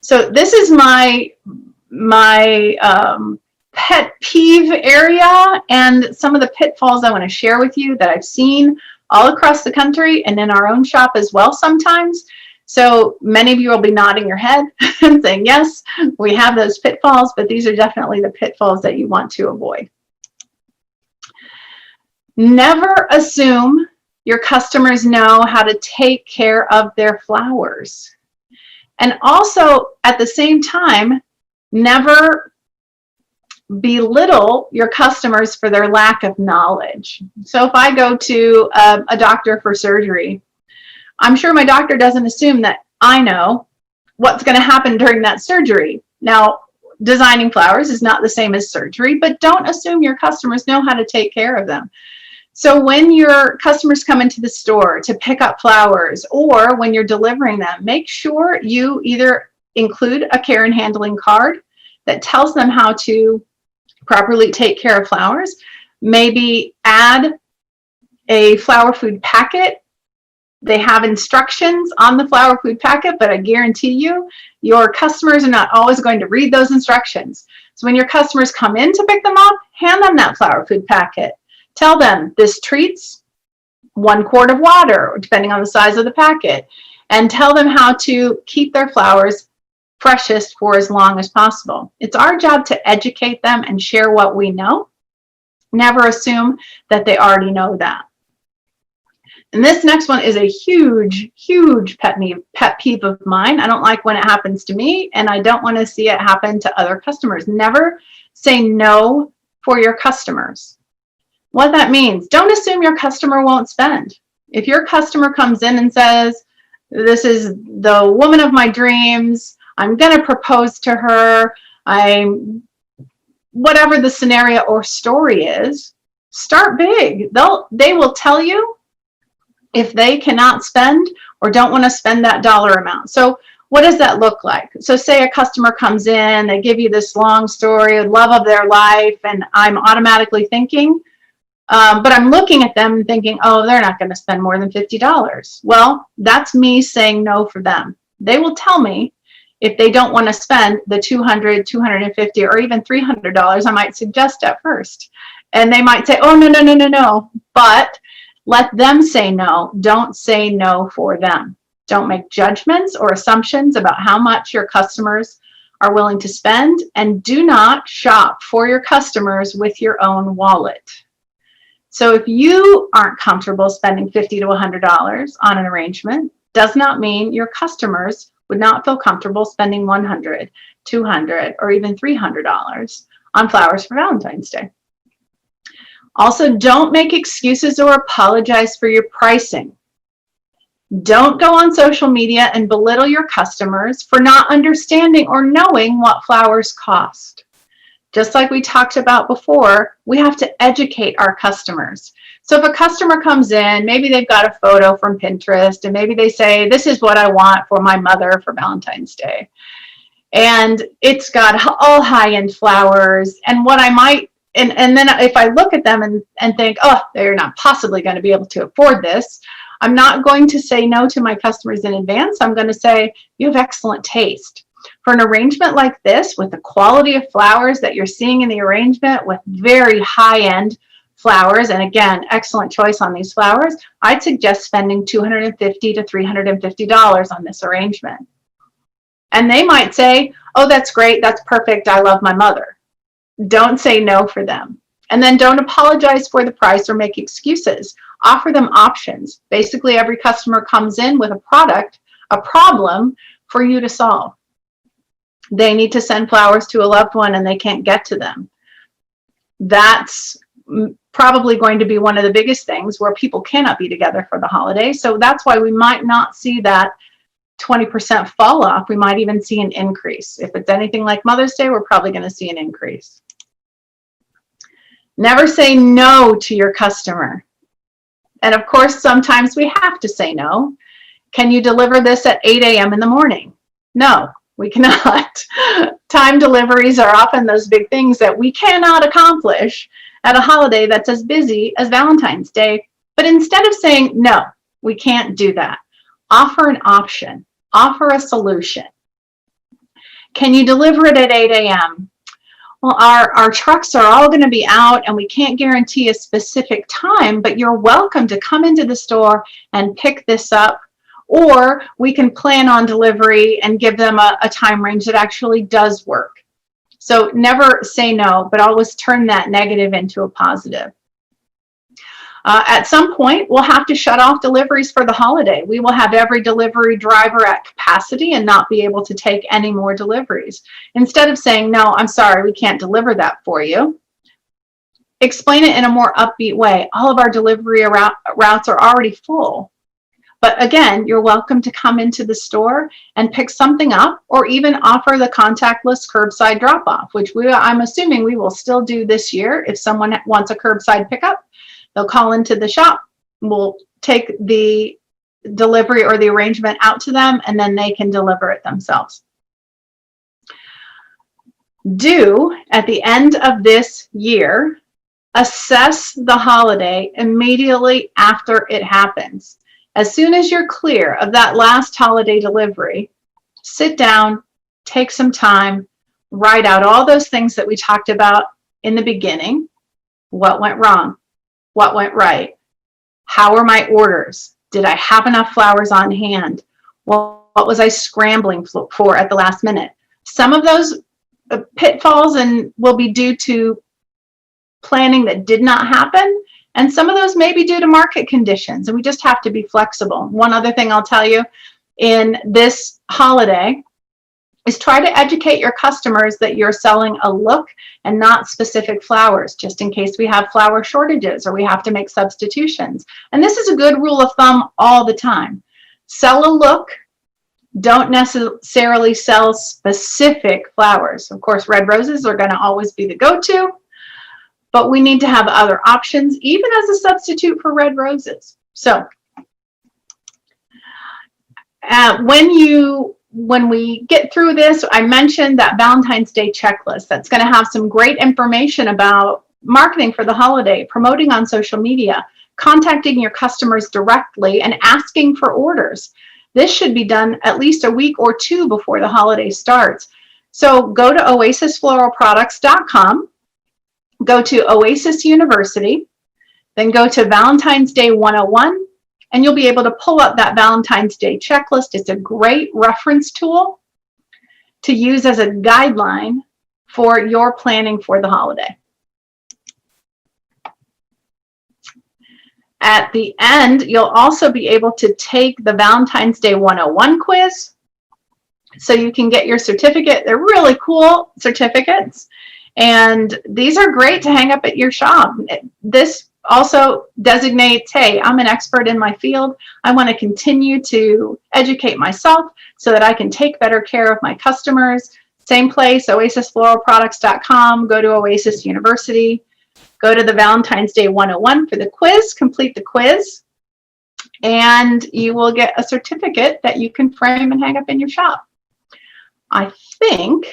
So this is my pet peeve area and some of the pitfalls I want to share with you that I've seen all across the country and in our own shop as well sometimes. So many of you will be nodding your head and saying, yes, we have those pitfalls, but these are definitely the pitfalls that you want to avoid. Never assume your customers know how to take care of their flowers. And also, at the same time, never belittle your customers for their lack of knowledge. So if I go to a doctor for surgery, I'm sure my doctor doesn't assume that I know what's going to happen during that surgery. Now, designing flowers is not the same as surgery, but don't assume your customers know how to take care of them. So when your customers come into the store to pick up flowers or when you're delivering them, make sure you either include a care and handling card that tells them how to properly take care of flowers, maybe add a flower food packet. They have instructions on the flower food packet, but I guarantee you, your customers are not always going to read those instructions. So when your customers come in to pick them up, hand them that flower food packet. Tell them this treats 1 quart of water, depending on the size of the packet, and tell them how to keep their flowers freshest for as long as possible. It's our job to educate them and share what we know. Never assume that they already know that. And this next one is a huge, huge pet peeve of mine. I don't like when it happens to me, and I don't want to see it happen to other customers. Never say no for your customers. What that means, don't assume your customer won't spend. If your customer comes in and says, this is the woman of my dreams, I'm going to propose to her, whatever the scenario or story is, start big. They will tell you if they cannot spend or don't want to spend that dollar amount. So what does that look like? So say a customer comes in, they give you this long story, love of their life, and I'm automatically thinking, but I'm looking at them and thinking, oh, they're not going to spend more than $50. Well, that's me saying no for them. They will tell me if they don't want to spend the $200, $250, or even $300 I might suggest at first. And they might say, oh, no. But let them say no. Don't say no for them. Don't make judgments or assumptions about how much your customers are willing to spend. And do not shop for your customers with your own wallet. So if you aren't comfortable spending $50 to $100 on an arrangement, does not mean your customers would not feel comfortable spending $100, $200, or even $300 on flowers for Valentine's Day. Also, don't make excuses or apologize for your pricing. Don't go on social media and belittle your customers for not understanding or knowing what flowers cost. Just like we talked about before, we have to educate our customers. So if a customer comes in, maybe they've got a photo from Pinterest, and maybe they say, this is what I want for my mother for Valentine's Day. And it's got all high-end flowers. And what I might, and then if I look at them and think, oh, they're not possibly going to be able to afford this, I'm not going to say no to my customers in advance. I'm going to say, you have excellent taste. For an arrangement like this, with the quality of flowers that you're seeing in the arrangement, with very high-end flowers, and again, excellent choice on these flowers, I'd suggest spending $250 to $350 on this arrangement. And they might say, oh, that's great, that's perfect, I love my mother. Don't say no for them. And then don't apologize for the price or make excuses. Offer them options. Basically, every customer comes in with a product, a problem for you to solve. They need to send flowers to a loved one and they can't get to them. That's probably going to be one of the biggest things where people cannot be together for the holiday. So that's why we might not see that 20% fall off. We might even see an increase. If it's anything like Mother's Day, we're probably going to see an increase. Never say no to your customer. And of course, sometimes we have to say no. Can you deliver this at 8 a.m. in the morning? No. We cannot. Time deliveries are often those big things that we cannot accomplish at a holiday that's as busy as Valentine's Day. But instead of saying, no, we can't do that, offer an option, offer a solution. Can you deliver it at 8 a.m.? Well, our trucks are all going to be out and we can't guarantee a specific time, but you're welcome to come into the store and pick this up, or we can plan on delivery and give them a time range that actually does work. So never say no, but always turn that negative into a positive. At some point, we'll have to shut off deliveries for the holiday. We will have every delivery driver at capacity and not be able to take any more deliveries. Instead of saying, no, I'm sorry, we can't deliver that for you, explain it in a more upbeat way. All of our delivery routes are already full. But again, you're welcome to come into the store and pick something up, or even offer the contactless curbside drop-off, which I'm assuming we will still do this year. If someone wants a curbside pickup, they'll call into the shop, we'll take the delivery or the arrangement out to them, and then they can deliver it themselves. Do, at the end of this year, assess the holiday immediately after it happens. As soon as you're clear of that last holiday delivery, sit down, take some time, write out all those things that we talked about in the beginning. What went wrong? What went right? How were my orders? Did I have enough flowers on hand? What was I scrambling for at the last minute? Some of those pitfalls will be due to planning that did not happen, and some of those may be due to market conditions, and we just have to be flexible. One other thing I'll tell you in this holiday is try to educate your customers that you're selling a look and not specific flowers, just in case we have flower shortages or we have to make substitutions. And this is a good rule of thumb all the time. Sell a look, don't necessarily sell specific flowers. Of course, red roses are going to always be the go-to, but we need to have other options, even as a substitute for red roses. So when we get through this, I mentioned that Valentine's Day checklist. That's going to have some great information about marketing for the holiday, promoting on social media, contacting your customers directly, and asking for orders. This should be done at least a week or two before the holiday starts. So go to oasisfloralproducts.com, go to OASIS University, then go to Valentine's Day 101, and you'll be able to pull up that Valentine's Day checklist. It's a great reference tool to use as a guideline for your planning for the holiday. At the end, you'll also be able to take the Valentine's Day 101 quiz, so you can get your certificate. They're really cool certificates, and these are great to hang up at your shop. This also designates, hey, I'm an expert in my field. I want to continue to educate myself so that I can take better care of my customers. Same place, oasisfloralproducts.com, go to OASIS University, go to the Valentine's Day 101 for the quiz, complete the quiz, and you will get a certificate that you can frame and hang up in your shop. I think